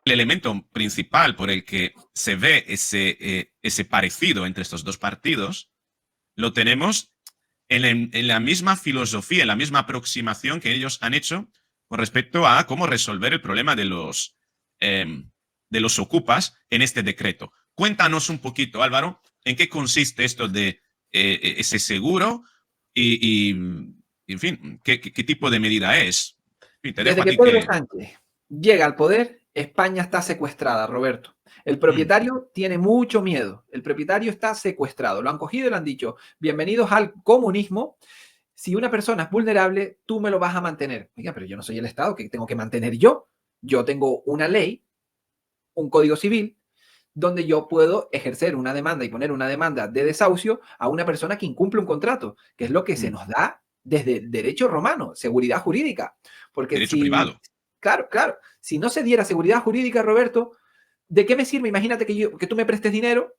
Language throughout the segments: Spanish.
El elemento principal por el que se ve ese parecido entre estos dos partidos lo tenemos en la misma filosofía, en la misma aproximación que ellos han hecho con respecto a cómo resolver el problema de los ocupas en este decreto. Cuéntanos un poquito, Álvaro, en qué consiste esto de ese seguro y, en fin, qué tipo de medida es. En fin, te dejo Desde a que ti Pedro que... Sánchez llega al poder, España está secuestrada, Roberto. El propietario tiene mucho miedo. El propietario está secuestrado. Lo han cogido y le han dicho, bienvenidos al comunismo. Si una persona es vulnerable, tú me lo vas a mantener. Oiga, pero yo no soy el Estado, ¿qué tengo que mantener yo? Yo tengo una ley, un código civil, donde yo puedo ejercer una demanda y poner una demanda de desahucio a una persona que incumple un contrato, que es lo que se nos da desde el derecho romano, seguridad jurídica. Porque Derecho si, privado. claro, si no se diera seguridad jurídica, Roberto, ¿de qué me sirve? Imagínate que tú me prestes dinero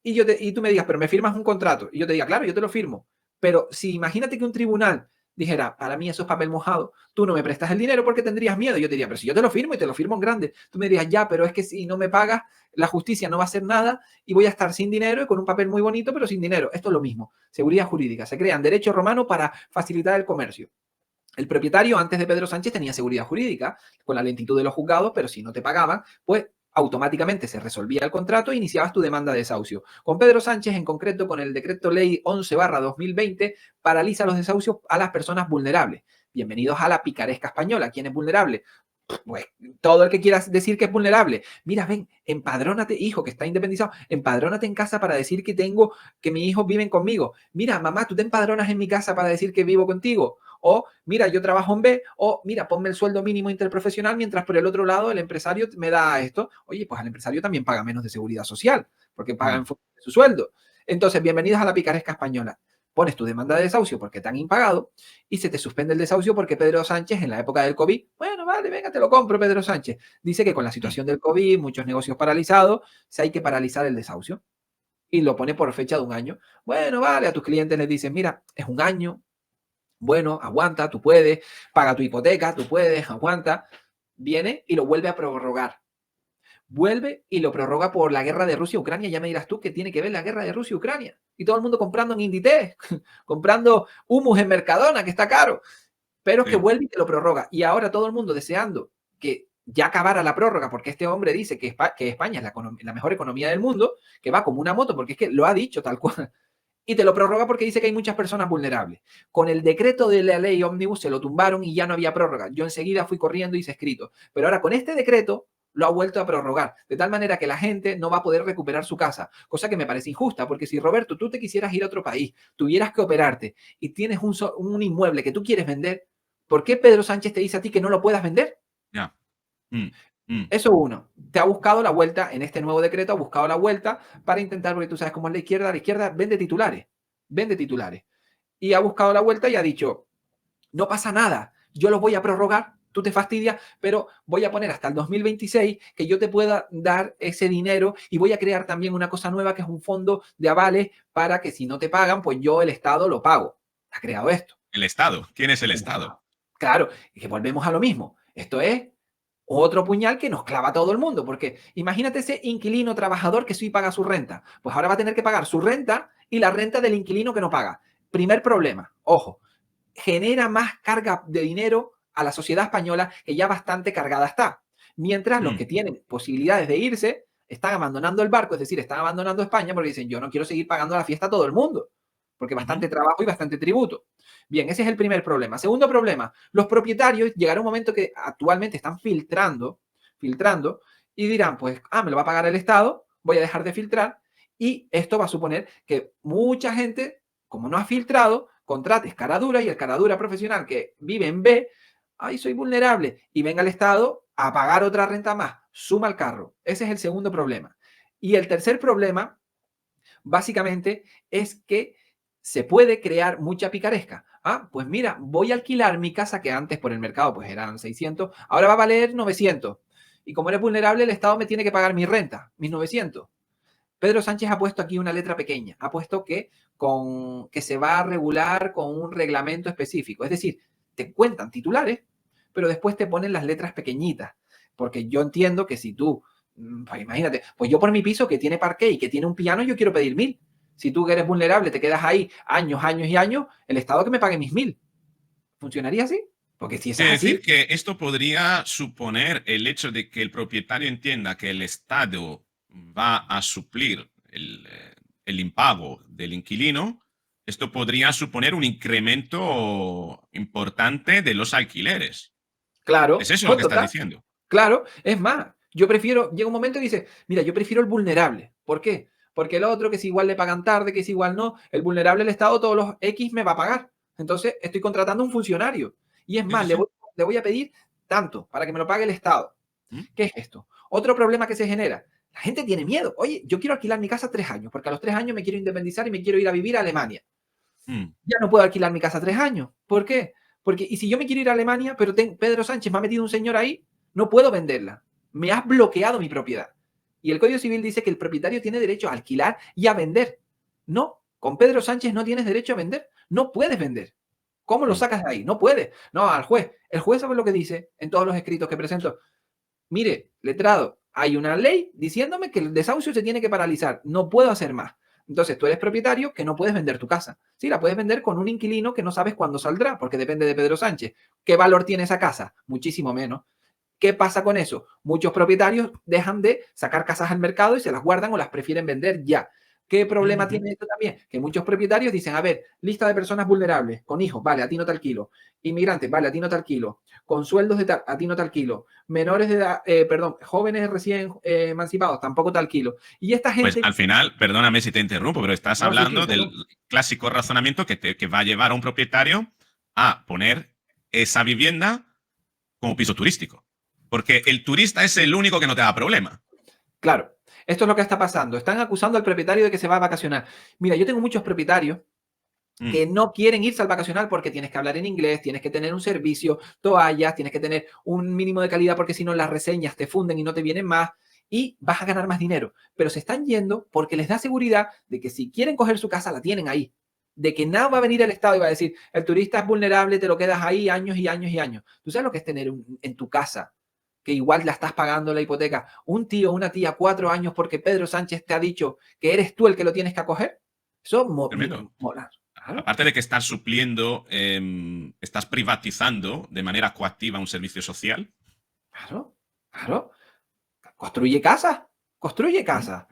y tú me digas, pero me firmas un contrato. Y yo te diga, claro, yo te lo firmo. Pero si imagínate que un tribunal dijera, para mí eso es papel mojado, tú no me prestas el dinero porque tendrías miedo. Yo te diría, pero si yo te lo firmo y te lo firmo en grande, tú me dirías, ya, pero es que si no me pagas, la justicia no va a hacer nada y voy a estar sin dinero y con un papel muy bonito, pero sin dinero. Esto es lo mismo. Seguridad jurídica. Se crean derechos romanos para facilitar el comercio. El propietario antes de Pedro Sánchez tenía seguridad jurídica con la lentitud de los juzgados, pero si no te pagaban, pues automáticamente se resolvía el contrato e iniciabas tu demanda de desahucio. Con Pedro Sánchez, en concreto, con el decreto ley 11/2020, paraliza los desahucios a las personas vulnerables. Bienvenidos a la picaresca española. ¿Quién es vulnerable? Pues todo el que quiera decir que es vulnerable. Mira, ven, empadrónate, hijo, que está independizado, empadrónate en casa para decir que mis hijos viven conmigo. Mira, mamá, tú te empadronas en mi casa para decir que vivo contigo. O, mira, yo trabajo en B. O, mira, ponme el sueldo mínimo interprofesional mientras por el otro lado el empresario me da esto. Oye, pues al empresario también paga menos de seguridad social, porque paga en función de su sueldo. Entonces, bienvenidos a la picaresca española. Pones tu demanda de desahucio porque te han impagado y se te suspende el desahucio porque Pedro Sánchez en la época del COVID, bueno, vale, venga, te lo compro, Pedro Sánchez. Dice que con la situación del COVID, muchos negocios paralizados, se hay que paralizar el desahucio. Y lo pone por fecha de un año. Bueno, vale, a tus clientes les dices, mira, es un año, bueno, aguanta, tú puedes, paga tu hipoteca, tú puedes, aguanta. Viene y lo vuelve a prorrogar. Vuelve y lo prorroga por la guerra de Rusia-Ucrania. Ya me dirás tú qué tiene que ver la guerra de Rusia-Ucrania. Y todo el mundo comprando en Inditex, comprando humus en Mercadona, que está caro. Pero es que Sí. vuelve y te lo prorroga. Y ahora todo el mundo deseando que ya acabara la prórroga, porque este hombre dice que España es la mejor economía del mundo, que va como una moto, porque es que lo ha dicho tal cual. Y te lo prorroga porque dice que hay muchas personas vulnerables. Con el decreto de la ley Omnibus se lo tumbaron y ya no había prórroga. Yo enseguida fui corriendo y hice escrito. Pero ahora con este decreto lo ha vuelto a prorrogar, de tal manera que la gente no va a poder recuperar su casa, cosa que me parece injusta, porque si Roberto, tú te quisieras ir a otro país, tuvieras que operarte y tienes un inmueble que tú quieres vender, ¿por qué Pedro Sánchez te dice a ti que no lo puedas vender? Ya. Mm, mm. Eso uno. Te ha buscado la vuelta, en este nuevo decreto ha buscado la vuelta para intentar, porque tú sabes cómo es la izquierda vende titulares. Y ha buscado la vuelta y ha dicho, no pasa nada, yo lo voy a prorrogar, tú te fastidias, pero voy a poner hasta el 2026 que yo te pueda dar ese dinero y voy a crear también una cosa nueva que es un fondo de avales para que si no te pagan, pues yo el Estado lo pago. Ha creado esto. El Estado. ¿Quién es el Estado? Claro, y que volvemos a lo mismo. Esto es otro puñal que nos clava a todo el mundo, porque imagínate ese inquilino trabajador que sí paga su renta, pues ahora va a tener que pagar su renta y la renta del inquilino que no paga. Primer problema, ojo, genera más carga de dinero a la sociedad española que ya bastante cargada está. Mientras los Mm, que tienen posibilidades de irse están abandonando el barco, es decir, están abandonando España porque dicen, yo no quiero seguir pagando la fiesta a todo el mundo, porque ujú. bastante trabajo y bastante tributo. Bien, ese es el primer problema. Segundo problema, los propietarios llegará un momento que actualmente están filtrando y dirán, pues, me lo va a pagar el Estado, voy a dejar de filtrar y esto va a suponer que mucha gente, como no ha filtrado, contrates cara dura y el cara dura profesional que vive en B, ay, soy vulnerable, y venga el Estado a pagar otra renta más, suma el carro. Ese es el segundo problema. Y el tercer problema, básicamente, es que se puede crear mucha picaresca. Pues mira, voy a alquilar mi casa que antes por el mercado pues eran 600, ahora va a valer 900. Y como eres vulnerable, el Estado me tiene que pagar mi renta, mis 900. Pedro Sánchez ha puesto aquí una letra pequeña, ha puesto que se va a regular con un reglamento específico. Es decir, te cuentan titulares, pero después te ponen las letras pequeñitas. Porque yo entiendo que si tú, pues imagínate, pues yo por mi piso que tiene parqué y que tiene un piano, yo quiero pedir 1.000. Si tú que eres vulnerable te quedas ahí años, años y años, el Estado que me pague mis 1.000. ¿Funcionaría así? Porque si eso es Quiere decir así, que esto podría suponer el hecho de que el propietario entienda que el Estado va a suplir el impago del inquilino. Esto podría suponer un incremento importante de los alquileres. ¿Es claro, eso lo que estás total, diciendo? claro, es más, yo prefiero, llega un momento y dice, mira, yo prefiero el vulnerable. ¿Por qué? Porque el otro, que si igual le pagan tarde, que si igual no, el vulnerable, el Estado todos los X me va a pagar. Entonces, estoy contratando un funcionario. Y es Sí, sí, más, sí. le voy a pedir tanto para que me lo pague el Estado. ¿Mm? ¿Qué es esto? Otro problema que se genera. La gente tiene miedo. Oye, yo quiero alquilar mi casa 3 años, porque a los 3 años me quiero independizar y me quiero ir a vivir a Alemania. Mm. Ya no puedo alquilar mi casa 3 años. ¿Por qué? Porque, y si yo me quiero ir a Alemania, pero Pedro Sánchez me ha metido un señor ahí, no puedo venderla. Me has bloqueado mi propiedad. Y el Código Civil dice que el propietario tiene derecho a alquilar y a vender. No, con Pedro Sánchez no tienes derecho a vender. No puedes vender. ¿Cómo lo Mm. sacas de ahí? No puedes. No, al juez. El juez sabe lo que dice en todos los escritos que presento. Mire, letrado, hay una ley diciéndome que el desahucio se tiene que paralizar. No puedo hacer más. Entonces, tú eres propietario que no puedes vender tu casa. Sí, la puedes vender con un inquilino que no sabes cuándo saldrá, porque depende de Pedro Sánchez. ¿Qué valor tiene esa casa? Muchísimo menos. ¿Qué pasa con eso? Muchos propietarios dejan de sacar casas al mercado y se las guardan o las prefieren vender ya. ¿Qué problema Ujú. tiene esto también? Que muchos propietarios dicen, a ver, lista de personas vulnerables, con hijos, vale, a ti no te alquilo. Inmigrantes, vale, a ti no te alquilo. Con sueldos de tal, a ti no te alquilo. Menores de edad, perdón, jóvenes recién emancipados, tampoco te alquilo. Y esta Pues gente, al final, perdóname si te interrumpo, pero estás no, sí, sí, hablando del perdón. clásico razonamiento que va a llevar a un propietario a poner esa vivienda como piso turístico. Porque el turista es el único que no te da problema. Claro, esto es lo que está pasando. Están acusando al propietario de que se va a vacacionar. Mira, yo tengo muchos propietarios Mm. que no quieren irse al vacacional porque tienes que hablar en inglés, tienes que tener un servicio, toallas, tienes que tener un mínimo de calidad porque si no las reseñas te funden y no te vienen más y vas a ganar más dinero. Pero se están yendo porque les da seguridad de que si quieren coger su casa la tienen ahí. De que nada va a venir el Estado y va a decir, el turista es vulnerable, te lo quedas ahí años y años y años. ¿Tú sabes lo que es tener en tu casa? Que igual la estás pagando la hipoteca, un tío o una tía 4 años porque Pedro Sánchez te ha dicho que eres tú el que lo tienes que acoger. Eso Tremendo. mola. Claro. Aparte de que estás supliendo, estás privatizando de manera coactiva un servicio social. Claro, claro. Construye casas, construye Mm. casas.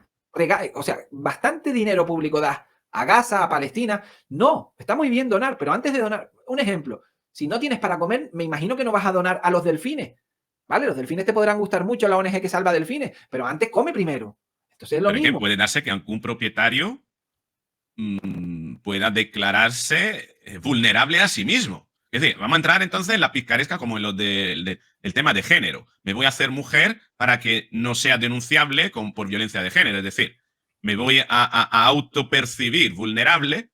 O sea, bastante dinero público das a Gaza, a Palestina. No, está muy bien donar, pero antes de donar, un ejemplo, si no tienes para comer, me imagino que no vas a donar a los delfines. ¿Vale? Los delfines te podrán gustar mucho, la ONG que salva delfines, pero antes come primero. Entonces es lo Pero es que mismo. puede darse que algún propietario pueda declararse vulnerable a sí mismo. Es decir, vamos a entrar entonces en la picaresca como en lo del tema de género. Me voy a hacer mujer para que no sea denunciable por violencia de género. Es decir, me voy a autopercibir vulnerable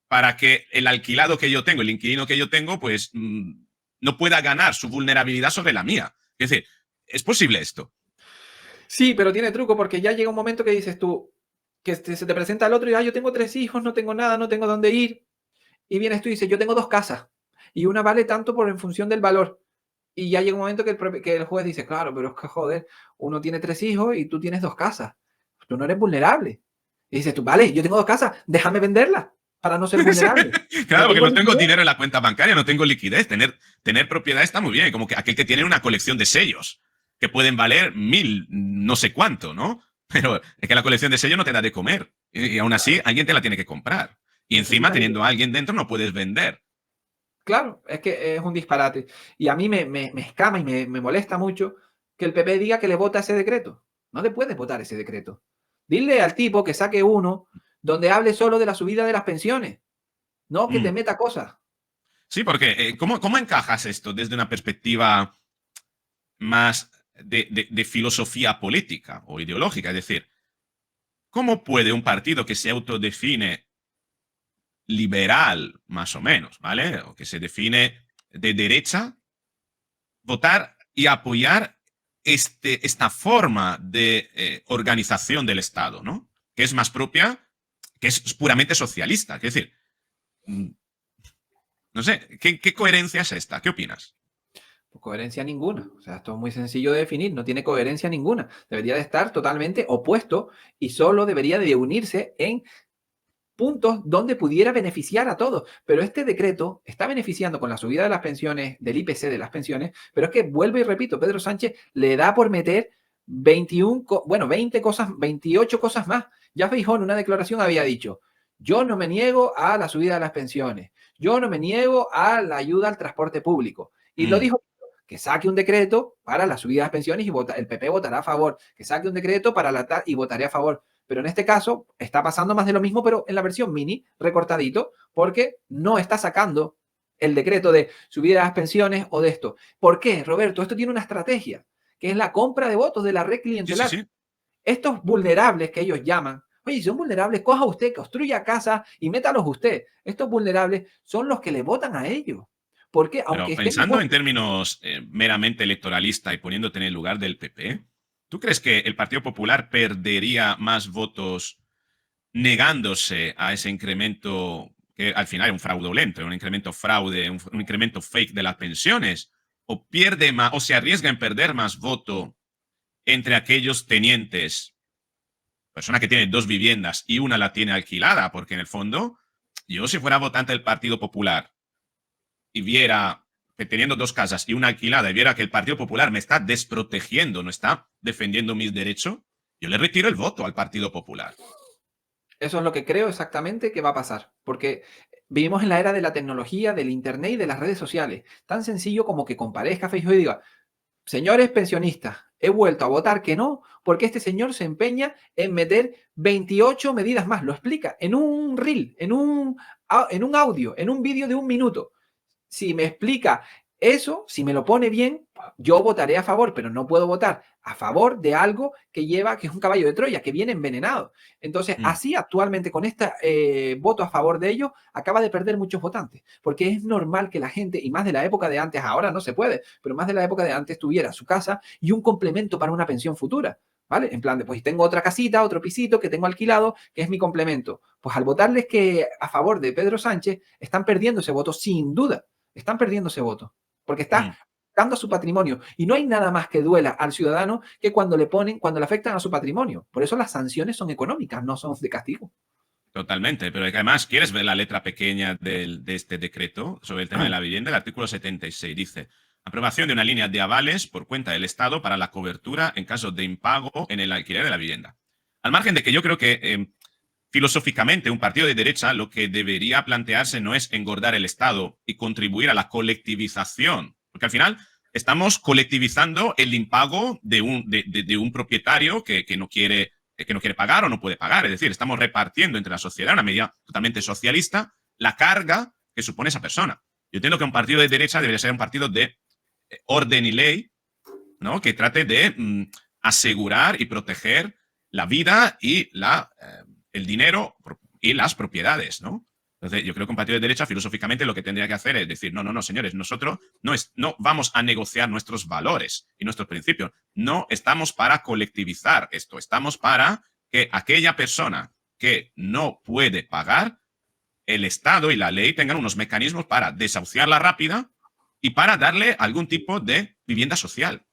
para que el alquilado que yo tengo, el inquilino que yo tengo, pues no pueda ganar su vulnerabilidad sobre la mía. Es decir, ¿es posible esto? Sí, pero tiene truco porque ya llega un momento que dices tú, que se te presenta el otro y yo tengo 3 hijos, no tengo nada, no tengo dónde ir. Y vienes tú y dices, yo tengo 2 casas y una vale tanto por en función del valor. Y ya llega un momento que el juez dice, claro, pero es que joder, uno tiene 3 hijos y tú tienes 2 casas. Tú no eres vulnerable. Y dices tú, vale, yo tengo 2 casas, déjame venderlas para no ser vulnerable. No Claro, porque tengo no tengo liquidez. dinero en la cuenta bancaria, no tengo liquidez. Tener propiedad está muy bien, como que aquel que tiene una colección de sellos, que pueden valer 1.000, no sé cuánto, ¿no? Pero es que la colección de sellos no te da de comer. Y aún así, Claro, alguien te la tiene que comprar. Y encima, necesitas teniendo liquidez. a alguien dentro, no puedes vender. Claro, es que es un disparate. Y a mí me escama y me molesta mucho que el PP diga que le vota ese decreto. No le puedes votar ese decreto. Dile al tipo que saque uno donde hable solo de la subida de las pensiones, no que te Mm. meta cosas. Sí, porque ¿cómo encajas esto desde una perspectiva más de filosofía política o ideológica? Es decir, ¿cómo puede un partido que se autodefine liberal, más o menos, ¿vale? O que se define de derecha, votar y apoyar esta forma de organización del Estado, ¿no? Que es más propia, que es puramente socialista. Es decir, mm, no sé, ¿qué coherencia es esta? ¿Qué opinas? Coherencia ninguna. O sea, esto es muy sencillo de definir, no tiene coherencia ninguna. Debería de estar totalmente opuesto y solo debería de unirse en puntos donde pudiera beneficiar a todos. Pero este decreto está beneficiando con la subida de las pensiones, del IPC de las pensiones, pero es que vuelvo y repito, Pedro Sánchez le da por meter 21, bueno, 20 cosas, 28 cosas más. Ya Feijóo en una declaración había dicho, yo no me niego a la subida de las pensiones, yo no me niego a la ayuda al transporte público. Y lo Mm. dijo que saque un decreto para la subida de las pensiones y el PP votará a favor, que saque un decreto para la y votaré a favor. Pero en este caso está pasando más de lo mismo, pero en la versión mini, recortadito, porque no está sacando el decreto de subir las pensiones o de esto. ¿Por qué, Roberto? Esto tiene una estrategia, que es la compra de votos de la red Sí, sí, clientelar. sí. Estos vulnerables que ellos llaman, oye, si son vulnerables, coja usted, construya casa y métalos usted. Estos vulnerables son los que le votan a ellos. Porque aunque Pero estén pensando en términos meramente electoralista y poniéndote en el lugar del PP, ¿tú crees que el Partido Popular perdería más votos negándose a ese incremento que al final es un fraudulento, un incremento fraude, un incremento fake de las pensiones? ¿O pierde más, o se arriesga en perder más voto entre aquellos tenientes, persona que tiene dos viviendas y una la tiene alquilada? Porque en el fondo, yo si fuera votante del Partido Popular y viera que teniendo dos casas y una alquilada y viera que el Partido Popular me está desprotegiendo, no está defendiendo mis derechos, yo le retiro el voto al Partido Popular. Eso es lo que creo exactamente que va a pasar, porque vivimos en la era de la tecnología, del internet y de las redes sociales. Tan sencillo como que comparezca Facebook y diga, señores pensionistas, he vuelto a votar que no, porque este señor se empeña en meter 28 medidas más. Lo explica en un reel, en un audio, en un vídeo de 1 minuto. Si me explica eso, si me lo pone bien, yo votaré a favor, pero no puedo votar a favor de algo que lleva, que es un caballo de Troya, que viene envenenado. Entonces, Mm. así actualmente con este voto a favor de ellos, acaba de perder muchos votantes, porque es normal que la gente, y más de la época de antes, ahora no se puede, pero más de la época de antes tuviera su casa y un complemento para una pensión futura. ¿Vale? En plan de, pues tengo otra casita, otro pisito que tengo alquilado, que es mi complemento. Pues al votarles que a favor de Pedro Sánchez, están perdiendo ese voto sin duda. Están perdiendo ese voto, porque está Mm. dando su patrimonio. Y no hay nada más que duela al ciudadano que cuando le afectan a su patrimonio. Por eso las sanciones son económicas, no son de castigo. Totalmente, pero además, ¿quieres ver la letra pequeña de este decreto sobre el tema de la vivienda? El artículo 76 dice, aprobación de una línea de avales por cuenta del Estado para la cobertura en caso de impago en el alquiler de la vivienda. Al margen de que yo creo que filosóficamente un partido de derecha lo que debería plantearse no es engordar el Estado y contribuir a la colectivización, porque al final estamos colectivizando el impago de un propietario que no quiere pagar o no puede pagar. Es decir, estamos repartiendo entre la sociedad, una medida totalmente socialista, la carga que supone esa persona. Yo entiendo que un partido de derecha debería ser un partido de orden y ley, ¿no? Que trate de asegurar y proteger la vida y el dinero y las propiedades, ¿no? Entonces, yo creo que un partido de derecha, filosóficamente, lo que tendría que hacer es decir, no, no, no, señores, nosotros no vamos a negociar nuestros valores y nuestros principios. No estamos para colectivizar esto, estamos para que aquella persona que no puede pagar, el Estado y la ley tengan unos mecanismos para desahuciarla rápida y para darle algún tipo de vivienda social.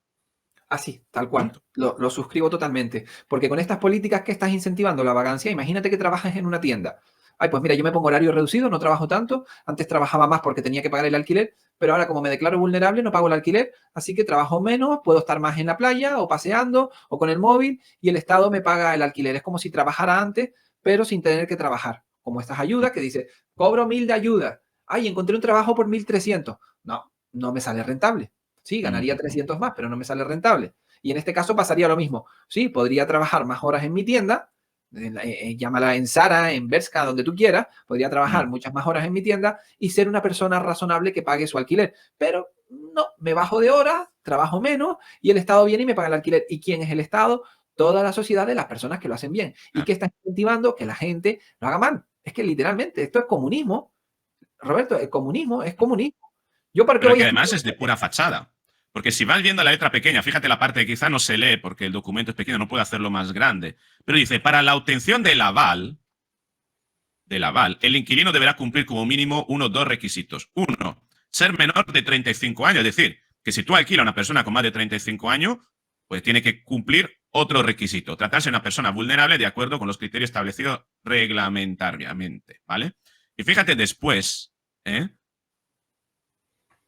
Así, tal cual. Punto. Lo suscribo totalmente. Porque con estas políticas que estás incentivando la vagancia, imagínate que trabajas en una tienda. Ay, pues mira, yo me pongo horario reducido, no trabajo tanto. Antes trabajaba más porque tenía que pagar el alquiler, pero ahora como me declaro vulnerable no pago el alquiler, así que trabajo menos, puedo estar más en la playa o paseando o con el móvil y el Estado me paga el alquiler. Es como si trabajara antes, pero sin tener que trabajar. Como estas ayudas que dice, cobro 1.000 de ayuda. Ay, encontré un trabajo por 1.300. No, no me sale rentable. Sí, ganaría 300 más, pero no me sale rentable. Y en este caso pasaría lo mismo. Sí, podría trabajar más horas en mi tienda, llámala en Zara, en Bershka, donde tú quieras, podría trabajar muchas más horas en mi tienda y ser una persona razonable que pague su alquiler. Pero no, me bajo de horas, trabajo menos y el Estado viene y me paga el alquiler. ¿Y quién es el Estado? Toda la sociedad de las personas que lo hacen bien. ¿Y que está incentivando? Que la gente lo haga mal. Es que literalmente esto es comunismo. Roberto, el comunismo es comunismo. ¿Yo para qué Pero voy que a además es de pura fachada. Porque si vas viendo la letra pequeña, fíjate la parte que quizá no se lee porque el documento es pequeño, no puede hacerlo más grande. Pero dice, para la obtención del aval, el inquilino deberá cumplir como mínimo dos requisitos. Uno, ser menor de 35 años, es decir, que si tú alquilas a una persona con más de 35 años, pues tiene que cumplir otro requisito, tratarse de una persona vulnerable de acuerdo con los criterios establecidos reglamentariamente, ¿vale? Y fíjate después,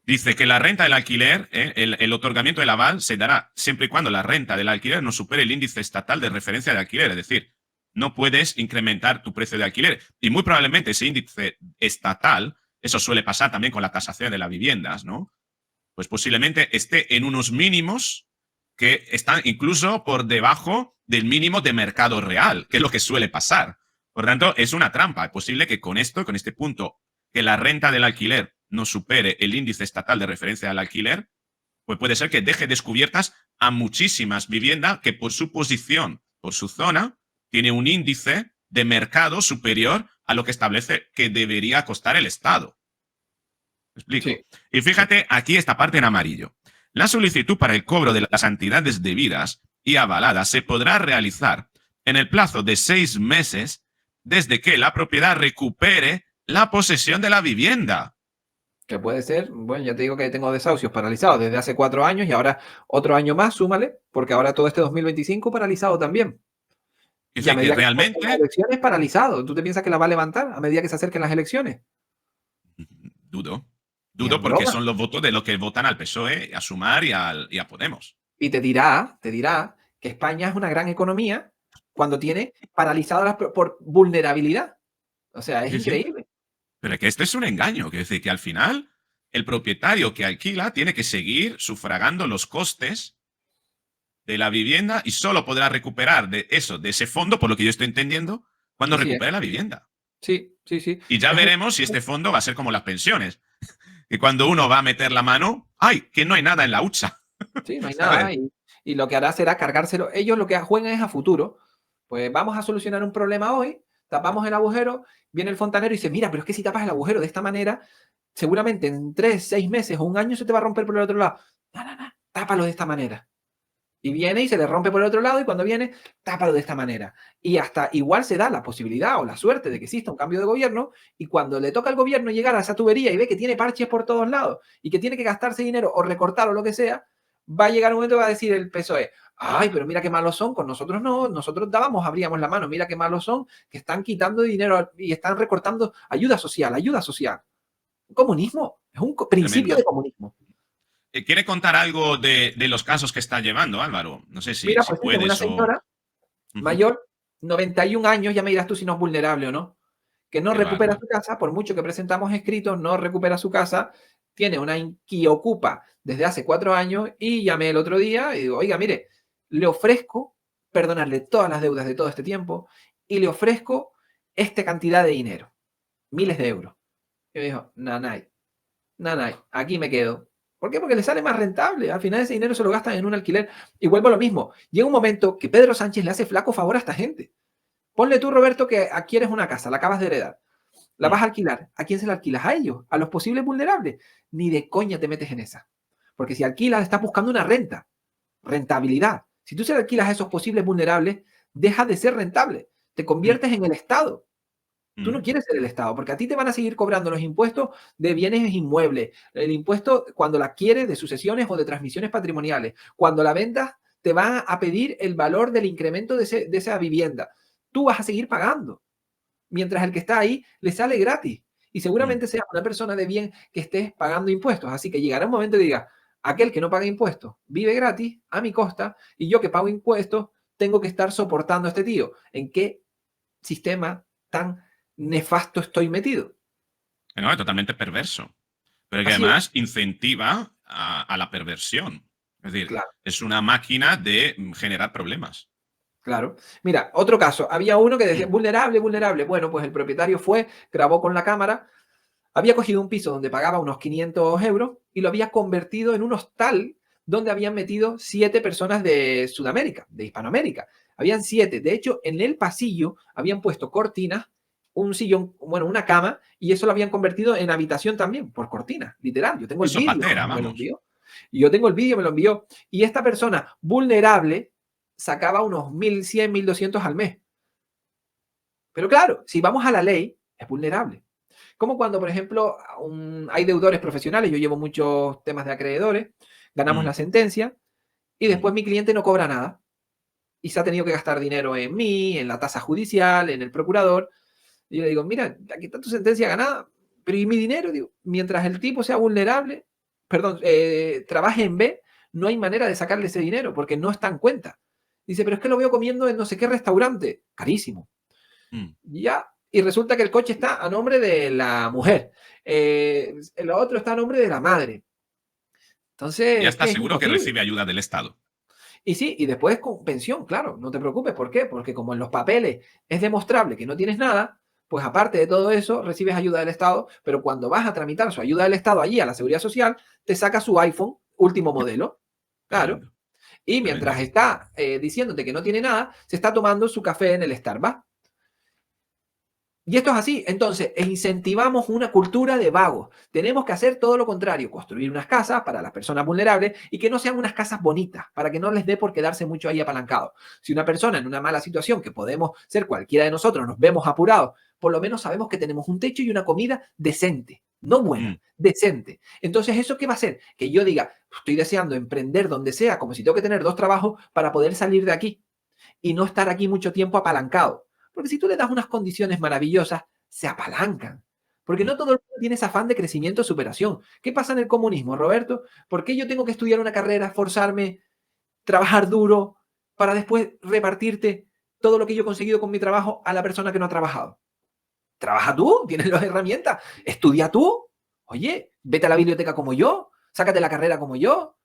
dice que la renta del alquiler, el otorgamiento del aval se dará siempre y cuando la renta del alquiler no supere el índice estatal de referencia de alquiler, es decir, no puedes incrementar tu precio de alquiler. Y muy probablemente ese índice estatal, eso suele pasar también con la tasación de las viviendas, ¿no? Pues posiblemente esté en unos mínimos que están incluso por debajo del mínimo de mercado real, que es lo que suele pasar. Por tanto, es una trampa. Es posible que con esto, con este punto, que la renta del alquiler no supere el índice estatal de referencia al alquiler, pues puede ser que deje descubiertas a muchísimas viviendas que por su posición, por su zona, tiene un índice de mercado superior a lo que establece que debería costar el Estado. ¿Me explico? Sí. Y fíjate aquí esta parte en amarillo. La solicitud para el cobro de las cantidades debidas y avaladas se podrá realizar en el plazo de 6 meses desde que la propiedad recupere la posesión de la vivienda. Que puede ser, bueno, ya te digo que tengo desahucios paralizados desde hace 4 años y ahora otro año más, súmale, porque ahora todo este 2025 paralizado también. Es Y a decir, que medida que se acerquen las realmente elecciones, paralizado. ¿Tú te piensas que la va a levantar a medida que se acerquen las elecciones? dudo. Ni Dudo en porque broma. son los votos de los que votan al PSOE, a Sumar y a Podemos. Y te dirá que España es una gran economía cuando tiene paralizadas por vulnerabilidad. O sea, es Sí, sí. increíble. Pero es que esto es un engaño. Quiere decir que al final el propietario que alquila tiene que seguir sufragando los costes de la vivienda y solo podrá recuperar de eso, de ese fondo, por lo que yo estoy entendiendo, cuando Así es. recupere la vivienda. Sí, sí, sí. Y ya Es un- veremos si este fondo va a ser como las pensiones, que cuando uno va a meter la mano, ¡ay! Que no hay nada en la hucha. Sí, no hay ¿Sabes? nada. Y lo que hará será cargárselo. Ellos lo que juegan es a futuro. Pues vamos a solucionar un problema hoy, tapamos el agujero, viene el fontanero y dice, mira, pero es que si tapas el agujero de esta manera, seguramente en 3, 6 meses o un año se te va a romper por el otro lado. No, no, no, tápalo de esta manera. Y viene y se le rompe por el otro lado y cuando viene, tápalo de esta manera. Y hasta igual se da la posibilidad o la suerte de que exista un cambio de gobierno y cuando le toca al gobierno llegar a esa tubería y ve que tiene parches por todos lados y que tiene que gastarse dinero o recortar o lo que sea, va a llegar un momento y va a decir el PSOE, ay, pero mira qué malos son, con nosotros no, nosotros dábamos, abríamos la mano, mira qué malos son, que están quitando dinero y están recortando ayuda social, ayuda social. Comunismo, es un principio Tremendo. de comunismo. ¿Quiere contar algo de los casos que está llevando, Álvaro? No sé si, Mira, si pues sí, tengo una puedes o... señora Ujú. mayor, 91 años, ya me dirás tú si no es vulnerable o no, que no Qué recupera bárbaro. su casa, por mucho que presentamos escritos, no recupera su casa, tiene una inquiocupa desde hace 4 años y llamé el otro día y digo, oiga, mire, le ofrezco perdonarle todas las deudas de todo este tiempo y le ofrezco esta cantidad de dinero, miles de euros. Y me dijo, nanay, nanay, aquí me quedo. ¿Por qué? Porque le sale más rentable. Al final ese dinero se lo gastan en un alquiler. Y vuelvo a lo mismo. Llega un momento que Pedro Sánchez le hace flaco favor a esta gente. Ponle tú, Roberto, que adquieres una casa, la acabas de heredar, la Mm. vas a alquilar. ¿A quién se la alquilas? A ellos, a los posibles vulnerables. Ni de coña te metes en esa. Porque si alquilas, estás buscando una renta, rentabilidad. Si tú se la alquilas a esos posibles vulnerables, deja de ser rentable. Te Mm. conviertes en el Estado. Tú no Mm. quieres ser el Estado, porque a ti te van a seguir cobrando los impuestos de bienes inmuebles, el impuesto cuando la adquieres de sucesiones o de transmisiones patrimoniales. Cuando la vendas, te van a pedir el valor del incremento de esa vivienda. Tú vas a seguir pagando mientras el que está ahí le sale gratis. Y Mm. seguramente sea una persona de bien que esté pagando impuestos. Así que llegará un momento y diga, aquel que no paga impuestos vive gratis a mi costa y yo que pago impuestos tengo que estar soportando a este tío. ¿En qué sistema tan nefasto estoy metido? No, es totalmente perverso. Pero que Así es, además incentiva a la perversión. Es decir, claro. es una máquina de generar problemas. Claro. Mira, otro caso. Había uno que decía, Mm. vulnerable, vulnerable. Bueno, pues el propietario fue, grabó con la cámara, había cogido un piso donde pagaba unos 500 euros y lo había convertido en un hostal donde habían metido 7 personas de Sudamérica, de Hispanoamérica. Habían 7. De hecho, en el pasillo habían puesto cortinas, un sillón, bueno, una cama, y eso lo habían convertido en habitación también, por cortinas, literal. Yo tengo el Eso vídeo, patera, me lo vamos. envió. Y yo tengo el vídeo, me lo envió. Y esta persona vulnerable sacaba unos 1.100, 1.200 al mes. Pero claro, si vamos a la ley, es vulnerable. Como cuando, por ejemplo, hay deudores profesionales, yo llevo muchos temas de acreedores, ganamos Mm, la sentencia y mm. después mi cliente no cobra nada y se ha tenido que gastar dinero en mí, en la tasa judicial, en el procurador. Y yo le digo, mira, aquí está tu sentencia ganada, pero ¿y mi dinero? Digo, mientras el tipo sea vulnerable, perdón, trabaje en B, no hay manera de sacarle ese dinero porque no está en cuenta. Dice, pero es que lo veo comiendo en no sé qué restaurante, carísimo. Mm. Ya, y resulta que el coche está a nombre de la mujer, el otro está a nombre de la madre. Ya Entonces, es está que es seguro que imposible. recibe ayuda del Estado. Y sí, y después con pensión, claro, no te preocupes. ¿Por qué? Porque como en los papeles es demostrable que no tienes nada, pues aparte de todo eso, recibes ayuda del Estado, pero cuando vas a tramitar su ayuda del Estado allí a la Seguridad Social, te saca su iPhone último modelo. Claro. Tremendo, Y tremendo. mientras está diciéndote que no tiene nada, se está tomando su café en el Starbucks. Y esto es así. Entonces, incentivamos una cultura de vagos. Tenemos que hacer todo lo contrario, construir unas casas para las personas vulnerables y que no sean unas casas bonitas, para que no les dé por quedarse mucho ahí apalancados. Si una persona en una mala situación, que podemos ser cualquiera de nosotros, nos vemos apurados, por lo menos sabemos que tenemos un techo y una comida decente. No Mm. buena, decente. Entonces, ¿eso qué va a hacer? Que yo diga, estoy deseando emprender donde sea, como si tengo que tener 2 trabajos para poder salir de aquí y no estar aquí mucho tiempo apalancado. Porque si tú le das unas condiciones maravillosas, se apalancan. Porque Mm. no todo el mundo tiene ese afán de crecimiento o superación. ¿Qué pasa en el comunismo, Roberto? ¿Por qué yo tengo que estudiar una carrera, esforzarme, trabajar duro, para después repartirte todo lo que yo he conseguido con mi trabajo a la persona que no ha trabajado? Trabaja tú, tienes las herramientas, estudia tú. Oye, vete a la biblioteca como yo, sácate la carrera como yo.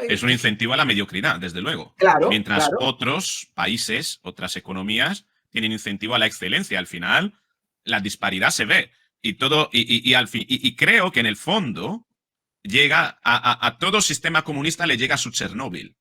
Es un incentivo a la mediocridad, desde luego. Claro, Mientras claro. otros países, otras economías, tienen incentivo a la excelencia. Al final, la disparidad se ve. Y todo, y al fin, y creo que en el fondo llega a todo sistema comunista le llega su Chernóbil.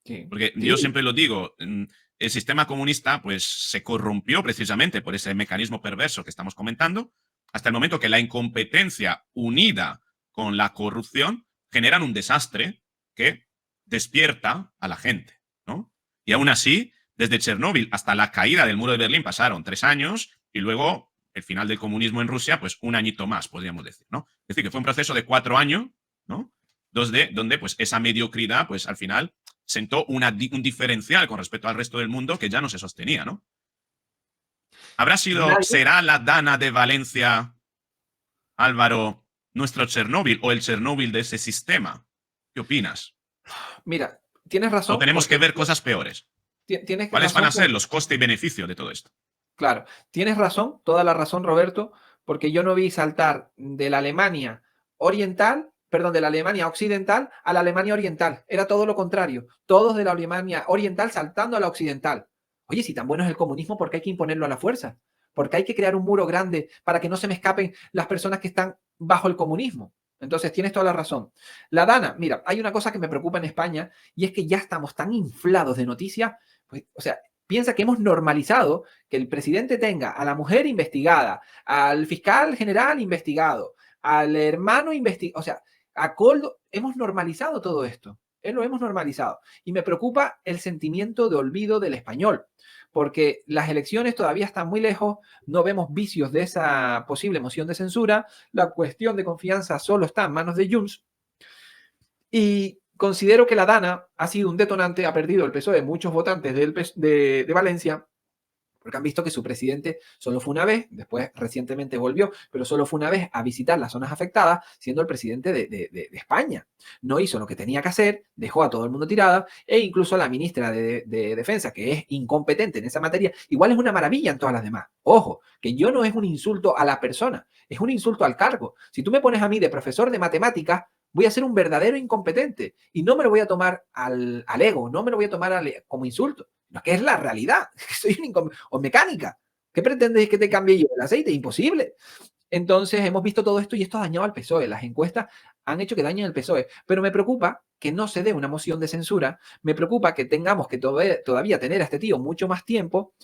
Sí, Porque yo sí, siempre lo digo, el sistema comunista pues se corrompió precisamente por ese mecanismo perverso que estamos comentando, hasta el momento que la incompetencia unida con la corrupción generan un desastre que despierta a la gente, ¿no? Y aún así, desde Chernóbil hasta la caída del muro de Berlín pasaron 3 años y luego el final del comunismo en Rusia, pues un añito más, podríamos decir, ¿no? Es decir, que fue un proceso de 4 años, ¿no? Donde pues esa mediocridad, pues al final sentó un diferencial con respecto al resto del mundo que ya no se sostenía, ¿no? nadie. ¿Será la Dana de Valencia, Álvaro, nuestro Chernóbil o el Chernóbil de ese sistema? ¿Qué opinas? Mira, tienes ¿O razón, tenemos que porque ver cosas peores? tienes ¿Cuáles van razón, a ser los costes y beneficios de todo esto? claro, tienes razón, toda la razón, Roberto, porque yo no vi saltar de la Alemania oriental, perdón, de la Alemania occidental a la Alemania oriental. Era todo lo contrario. Todos de la Alemania oriental saltando a la occidental. Oye, si tan bueno es el comunismo, ¿por qué hay que imponerlo a la fuerza? Porque hay que crear un muro grande para que no se me escapen las personas que están bajo el comunismo. Entonces, tienes toda la razón. La Dana, mira, hay una cosa que me preocupa en España y es que ya estamos tan inflados de noticias, pues, o sea, piensa que hemos normalizado que el presidente tenga a la mujer investigada, al fiscal general investigado, al hermano investigado, o sea, a Coldo, hemos normalizado todo esto. Lo hemos normalizado. Y me preocupa el sentimiento de olvido del español, porque las elecciones todavía están muy lejos, no vemos vicios de esa posible moción de censura, la cuestión de confianza solo está en manos de Junts, y considero que la Dana ha sido un detonante, ha perdido el PSOE muchos votantes de Valencia, porque han visto que su presidente solo fue una vez, después recientemente volvió, pero solo fue una vez a visitar las zonas afectadas, siendo el presidente de España. No hizo lo que tenía que hacer, dejó a todo el mundo tirada, e incluso la ministra de Defensa, que es incompetente en esa materia, igual es una maravilla en todas las demás. Ojo, que yo no es un insulto a la persona, es un insulto al cargo. Si tú me pones a mí de profesor de matemáticas, voy a ser un verdadero incompetente y no me lo voy a tomar al ego, no me lo voy a tomar como insulto, no, que es la realidad. Soy un o mecánica. ¿Qué pretendes que te cambie yo el aceite? Imposible. Entonces hemos visto todo esto y esto ha dañado al PSOE. Las encuestas han hecho que dañen al PSOE. Pero me preocupa que no se dé una moción de censura. Me preocupa que tengamos que todavía tener a este tío mucho más tiempo.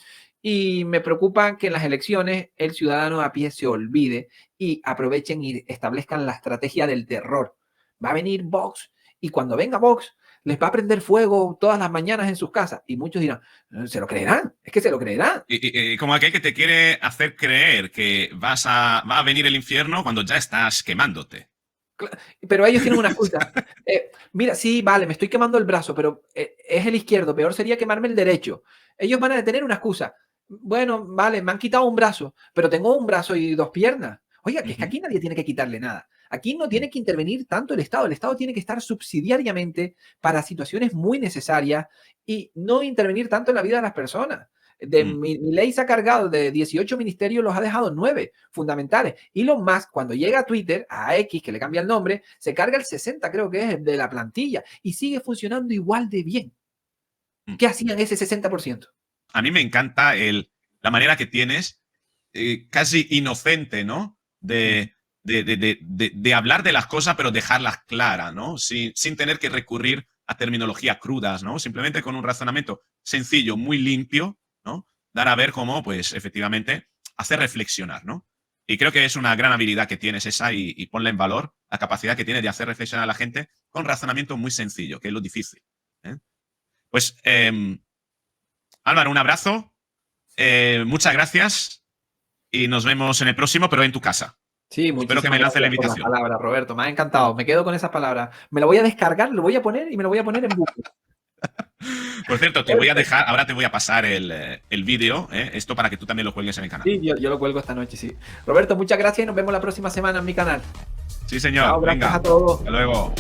Y me preocupa que en las elecciones el ciudadano a pie se olvide y aprovechen y establezcan la estrategia del terror. Va a venir Vox y cuando venga Vox les va a prender fuego todas las mañanas en sus casas. Y muchos dirán, se lo creerán, es que se lo creerán. Y como aquel que te quiere hacer creer que va a venir el infierno cuando ya estás quemándote. Pero ellos tienen una excusa. Mira, sí, vale, me estoy quemando el brazo, pero es el izquierdo. Peor sería quemarme el derecho. Ellos van a tener una excusa. Bueno, vale, me han quitado un brazo, pero tengo un brazo y 2 piernas. Oiga, que es que aquí nadie tiene que quitarle nada. Aquí no tiene que intervenir tanto el Estado. El Estado tiene que estar subsidiariamente para situaciones muy necesarias y no intervenir tanto en la vida de las personas. Mi ley se ha cargado de 18 ministerios, los ha dejado 9 fundamentales. Elon Musk, cuando llega a Twitter, a X, que le cambia el nombre, se carga el 60, creo que es, de la plantilla y sigue funcionando igual de bien. ¿Qué hacían ese 60%? A mí me encanta la manera que tienes, casi inocente, ¿no? De hablar de las cosas, pero dejarlas claras, ¿no? Sin tener que recurrir a terminologías crudas, ¿no? Simplemente con un razonamiento sencillo, muy limpio, ¿no? Dar a ver cómo, pues, efectivamente, hacer reflexionar, ¿no? Y creo que es una gran habilidad que tienes esa y ponla en valor, la capacidad que tienes de hacer reflexionar a la gente con razonamiento muy sencillo, que es lo difícil. Pues, Álvaro, un abrazo, muchas gracias y nos vemos en el próximo, pero en tu casa. Sí, espero que me lance la invitación. Por las palabras, Roberto, me ha encantado. Me quedo con esas palabras. Me lo voy a descargar, lo voy a poner y me lo voy a poner en bucle. Por cierto, te voy a dejar, ahora te voy a pasar el vídeo, esto para que tú también lo cuelgues en el canal. Sí, yo lo cuelgo esta noche, sí. Roberto, muchas gracias y nos vemos la próxima semana en mi canal. Sí, señor. Chao, gracias venga. a todos. Hasta luego.